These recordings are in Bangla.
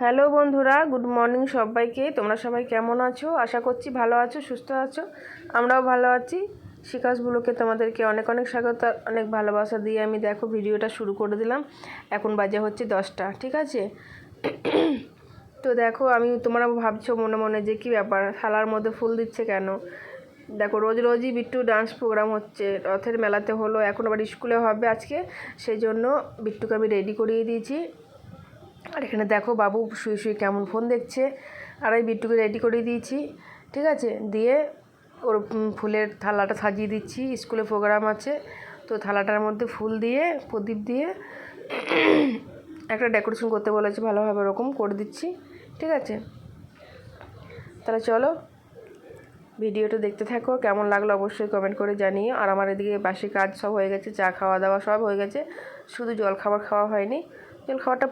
হ্যালো বন্ধুরা, গুড মর্নিং সবাইকে। তোমরা সবাই কেমন আছো? আশা করছি ভালো আছো, সুস্থ আছো। আমরাও ভালো আছি। শিখাস ব্লগে তোমাদেরকে অনেক অনেক স্বাগত, অনেক ভালোবাসা দিয়ে আমি দেখো ভিডিওটা শুরু করে দিলাম। এখন বাজে হচ্ছে 10টা, ঠিক আছে? তো দেখো, তোমরা ভাবছো মনে মনে যে কী ব্যাপার, থালার মধ্যে ফুল দিচ্ছে কেন? দেখো, রোজ রোজই বিট্টু ডান্স প্রোগ্রাম হচ্ছে, রথের মেলাতে হলো, এখন আবার স্কুলে হবে আজকে, সেই জন্য বিট্টুকে আমি রেডি করিয়ে দিয়েছি। আর এখানে দেখো বাবু শুয়ে শুয়ে কেমন ফোন দেখছে। আর এই বিট্টুকে রেডি করে দিয়েছি, ঠিক আছে? দিয়ে ওর ফুলের থালাটা সাজিয়ে দিচ্ছি, স্কুলে প্রোগ্রাম আছে তো থালাটার মধ্যে ফুল দিয়ে প্রদীপ দিয়ে একটা ডেকোরেশন করতে বলেছে, ভালোভাবে ওরকম করে দিচ্ছি, ঠিক আছে? তাহলে চলো ভিডিওটা দেখতে থাকো, কেমন লাগলো অবশ্যই কমেন্ট করে জানিও। আর আমার এদিকে বাসি কাজ সব হয়ে গেছে, চা খাওয়া দাওয়া সব হয়ে গেছে, শুধু জল খাবার খাওয়া হয়নি। জল খাবারটা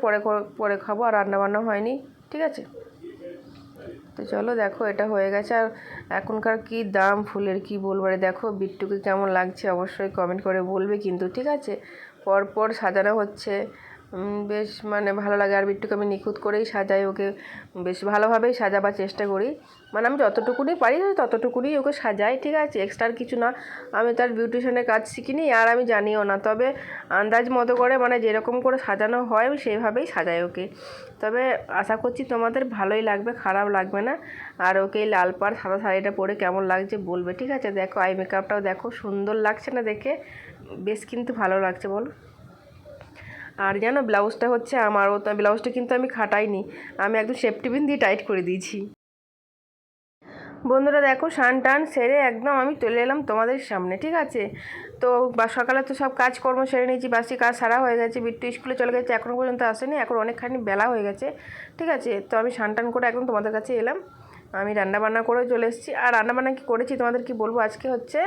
পরে খাবো, আর রান্নাবান্না হয়নি, ঠিক আছে? তো চলো দেখো, এটা হয়ে গেছে। আর এখনকার কি দাম ফুলের, কি বলবো। দেখো বিট্টুকে কেমন লাগছে অবশ্যই কমেন্ট করে বলবে কিন্তু, ঠিক আছে? পরপর সাজানো হচ্ছে, বেশ মানে ভালো লাগে। আর বিট্টুকে আমি নিখুঁত করেই সাজাই, ওকে বেশ ভালোভাবেই সাজাবার চেষ্টা করি। মানে আমি যতটুকুনি পারি ততটুকুনি ওকে সাজাই, ঠিক আছে? এক্সট্রা কিছু না। আমি তার বিউটিশিয়ানের কাজ শিখিনি, আর আমি জানিও না, তবে আন্দাজ মতো করে মানে যেরকম করে সাজানো হয় আমি সেইভাবেই সাজাই ওকে। তবে আশা করছি তোমাদের ভালোই লাগবে, খারাপ লাগবে না। আর ওকে এই লাল পাড় সাদা শাড়িটা পরে কেমন লাগছে বলবে, ঠিক আছে? দেখো আই মেকআপটাও দেখো, সুন্দর লাগছে না দেখে? বেশ কিন্তু ভালো লাগছে, বলো? আর জানো ব্লাউজটা হচ্ছে আমার, ও ব্লাউজটা কিন্তু আমি খাটাইনি, আমি একদম সেফটি পিন দিয়ে টাইট করে দিয়েছি। বন্ধুরা দেখো, স্নান টান সেরে একদম আমি চলে এলাম তোমাদের সামনে, ঠিক আছে? তো সকালে তো সব কাজকর্ম সেরে নিয়েছি, বাসি কাজ সারা হয়ে গেছে। বিট্টু স্কুলে চলে গেছে, এখনও পর্যন্ত আসেনি, এখন অনেকখানি বেলা হয়ে গেছে, ঠিক আছে? তো আমি স্নান টান করে একদম তোমাদের কাছে এলাম। আমি রান্নাবান্না করে চলে এসেছি। আর রান্নাবান্না কী করেছি তোমাদের কি বলবো, আজকে হচ্ছে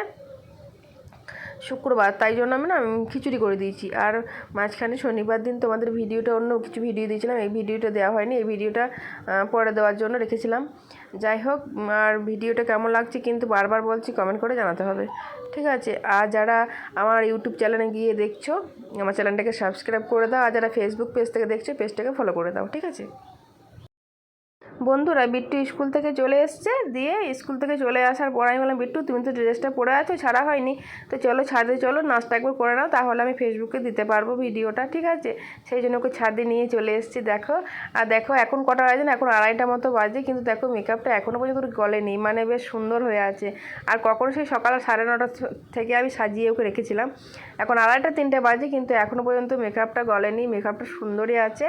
শুক্রবার, তাই জন্য আমি না খিচুড়ি করে দিয়েছি। আর মাঝখানে শনিবার দিন তোমাদের ভিডিওটা অন্য কিছু ভিডিও দিয়েছিলাম, এই ভিডিওটা দেওয়া হয়নি, এই ভিডিওটা পরে দেওয়ার জন্য রেখেছিলাম। যাই হোক, আর ভিডিওটা কেমন লাগছে কিন্তু বারবার বলছি, কমেন্ট করে জানাতে হবে, ঠিক আছে? আর যারা আমার ইউটিউব চ্যানেলে গিয়ে দেখছো, আমার চ্যানেলটাকে সাবস্ক্রাইব করে দাও। আর যারা ফেসবুক পেজ থেকে দেখছো, পেজটাকে ফলো করে দাও, ঠিক আছে? বন্ধুরা বিট্টু স্কুল থেকে চলে এসছে, দিয়ে স্কুল থেকে চলে আসার পর আমি বললাম, বিট্টু তুমি তো ড্রেসটা পরে আছো, ছাড়া হয়নি, তো চলো ছাদে চলো, নাচটা একবার করে নাও, তাহলে আমি ফেসবুকে দিতে পারবো ভিডিওটা, ঠিক আছে? সেই জন্য ওকে ছাদে নিয়ে চলে এসেছি। দেখো, আর দেখো এখন কটা বাজে না, এখন 2:30 মতো বাজে, কিন্তু দেখো মেকআপটা এখনও পর্যন্ত গলেনি, মানে বেশ সুন্দর হয়ে আছে। আর কখন সেই সকাল 9:30 থেকে আমি সাজিয়ে ওকে রেখেছিলাম, এখন 2:30-3টে বাজে, কিন্তু এখনও পর্যন্ত মেকআপটা গলেনি, মেকআপটা সুন্দরই আছে।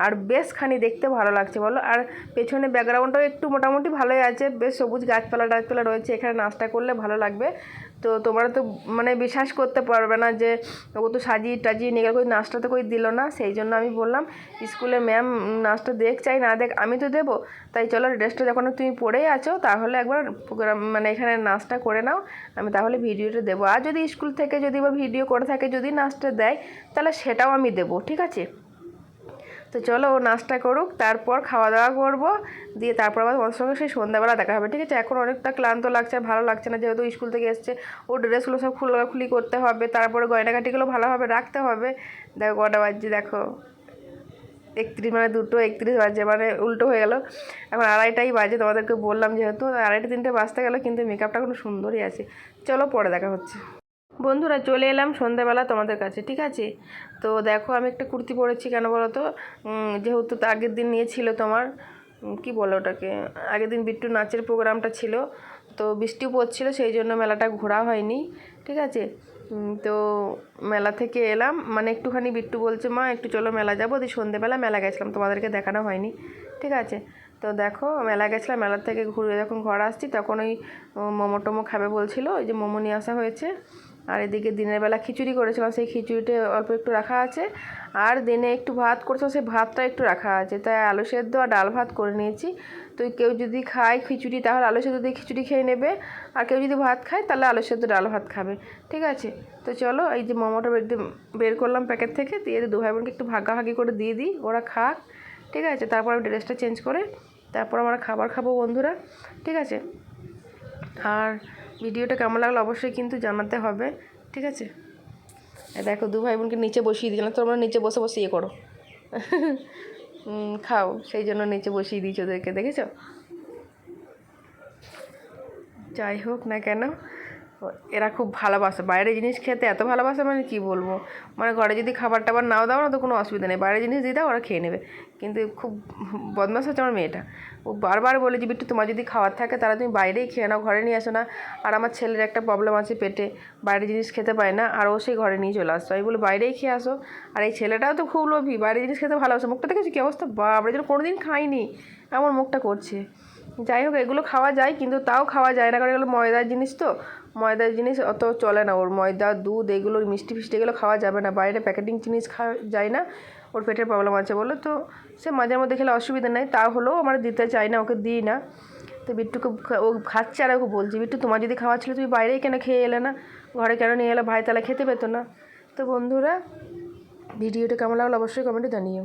আর বেশ খানি দেখতে ভালো লাগছে, বলো? আর পেছনে ব্যাকগ্রাউন্ডটাও একটু মোটামুটি ভালোই আছে, বেশ সবুজ গাছপালা টাছপালা রয়েছে, এখানে নাচটা করলে ভালো লাগবে। তো তোমরা তো মানে বিশ্বাস করতে পারবে না যে ও তো সাজিয়ে টাজিয়ে নিয়ে গেল, নাচটা তো কই দিল না। সেই জন্য আমি বললাম স্কুলে ম্যাম নাচটা দেখ চাই না দেখ, আমি তো দেবো, তাই চলো ড্রেসটা যখন তুমি পরেই আছো তাহলে একবার প্রোগ্রাম মানে এখানে নাচটা করে নাও, আমি তাহলে ভিডিওটা দেবো। আর যদি স্কুল থেকে যদি বা ভিডিও করে থাকে, যদি নাচটা দেয়, তাহলে সেটাও আমি দেবো, ঠিক আছে? তো চলো ও নাচটা করুক, তারপর খাওয়া দাওয়া করবো, দিয়ে তারপর আবার ওর সঙ্গে সেই সন্ধ্যাবেলা দেখা হবে, ঠিক আছে? এখন অনেকটা ক্লান্ত লাগছে, ভালো লাগছে না, যেহেতু স্কুল থেকে এসছে। ও ড্রেসগুলো সব খোলাখুলি করতে হবে, তারপরে গয়নাঘাটিগুলো ভালোভাবে রাখতে হবে। দেখো কটা বাজছে, দেখো 31, মানে 2:31 বাজে, মানে উল্টো হয়ে গেল, এখন 2:30টাই বাজে। তোমাদেরকে বললাম যেহেতু 2:30-3টে বাজতে গেলো, কিন্তু মেকআপটা কোনো সুন্দরই আছে। চলো পরে দেখা হচ্ছে। বন্ধুরা চলে এলাম সন্ধ্যাবেলা তোমাদের কাছে, ঠিক আছে? তো দেখো আমি একটা কুর্তি পরেছি, কেন বলো তো? যেহেতু তো আগের দিন নিয়েছিল তোমার কি বলে ওটাকে, আগের দিন বিট্টু নাচের প্রোগ্রামটা ছিল, তো বৃষ্টিও পড়ছিল, সেই জন্য মেলাটা ঘোরা হয়নি, ঠিক আছে? তো মেলা থেকে এলাম, মানে একটুখানি বিট্টু বলছে মা একটু চলো মেলা যাবো, দিয়ে সন্ধ্যেবেলা মেলা গেছিলাম, তোমাদেরকে দেখানো হয়নি, ঠিক আছে? তো দেখো মেলা গেছিলাম, মেলার থেকে ঘুরে যখন ঘর আসছি তখন ওই মোমো টোমো খাবে বলছিল, ওই যে মোমো নিয়ে আসা হয়েছে। আর এদিকে দিনের বেলা খিচুড়ি করেছিলাম, সেই খিচুড়িটা অল্প একটু রাখা আছে। আর দিনে একটু ভাত করেছিলাম, সেই ভাতটা একটু রাখা আছে, তাই আলু সেদ্ধ আর ডাল ভাত করে নিয়েছি। তো কেউ যদি খায় খিচুড়ি তাহলে আলু সেদ্ধ দিয়ে খিচুড়ি খেয়ে নেবে, আর কেউ যদি ভাত খায় তাহলে আলু সেদ্ধ ডাল ভাত খাবে, ঠিক আছে? তো চলো এই যে মোমোটা বের করলাম প্যাকেট থেকে, দিয়ে দু ভাই বোনকে একটু ভাগাভাগি করে দিয়ে দিই, ওরা খাক, ঠিক আছে? তারপর আমি ড্রেসটা চেঞ্জ করে তারপর আমরা খাবার খাবো বন্ধুরা, ঠিক আছে? আর ভিডিওটা কেমন লাগলো অবশ্যই কিন্তু জানাতে হবে, ঠিক আছে? দেখো দু ভাই বোনকে নিচে বসিয়ে দিলাম, তোমরা নিচে বসে বসে ইয়ে করো। খাও, সেই জন্য নিচে বসিয়ে দিয়েছি ওদেরকে, দেখেছো? যাই হোক না কেন, এরা খুব ভালোবাসে বাইরে জিনিস খেতে, এত ভালোবাসে মানে কি বলবো। মানে ঘরে যদি খাবার টাবার নাও দাও না তো কোনো অসুবিধা নেই, বাইরে জিনিস দিয়ে দাও ওরা খেয়ে নেবে। কিন্তু খুব বদমাশ হচ্ছে আমার মেয়েটা, ও বারবার বলে যে বিট্টু তোমার যদি খাওয়ার থাকে তাহলে তুমি বাইরেই খেয়ে নাও, ঘরে নিয়ে আসো না। আর আমার ছেলের একটা প্রবলেম আছে পেটে, বাইরে জিনিস খেতে পায় না, আর ও সেই ঘরে নিয়ে চলে আসতো, আমি বলে বাইরেই খেয়ে আসো। আর এই ছেলেটাও তো খুব লোভী, বাইরে জিনিস খেতে ভালোবাসে, মুখটা দেখেছি কী অবস্থা, বাপরে যেন কোনো দিন খাইনি এমন মুখটা করছে। যাই হোক এগুলো খাওয়া যায়, কিন্তু তাও খাওয়া যায় না, কারণ এগুলো ময়দার জিনিস তো, ময়দার জিনিস অত চলে না ওর, ময়দা দুধ এগুলো মিষ্টি ফিষ্টি এগুলো খাওয়া যাবে না, বাইরে প্যাকেটিং জিনিস খাওয়া যায় না, ওর পেটের প্রবলেম আছে বলে। তো সে মাঝে মধ্যে খেলে অসুবিধা নেই, তা হলেও আমরা দিতে চাই না, ওকে দিই না। তো বিট্টুকে ও খাচ্ছে আর ওকে বলছি বিট্টু তোমার যদি খাওয়া ছিল তুমি বাইরেই কেন খেয়ে এলে না, ঘরে কেন নিয়ে এলে, ভাই তাহলে খেতে পেতো না। তো বন্ধুরা ভিডিওটা কেমন লাগলো অবশ্যই কমেন্টে জানিও।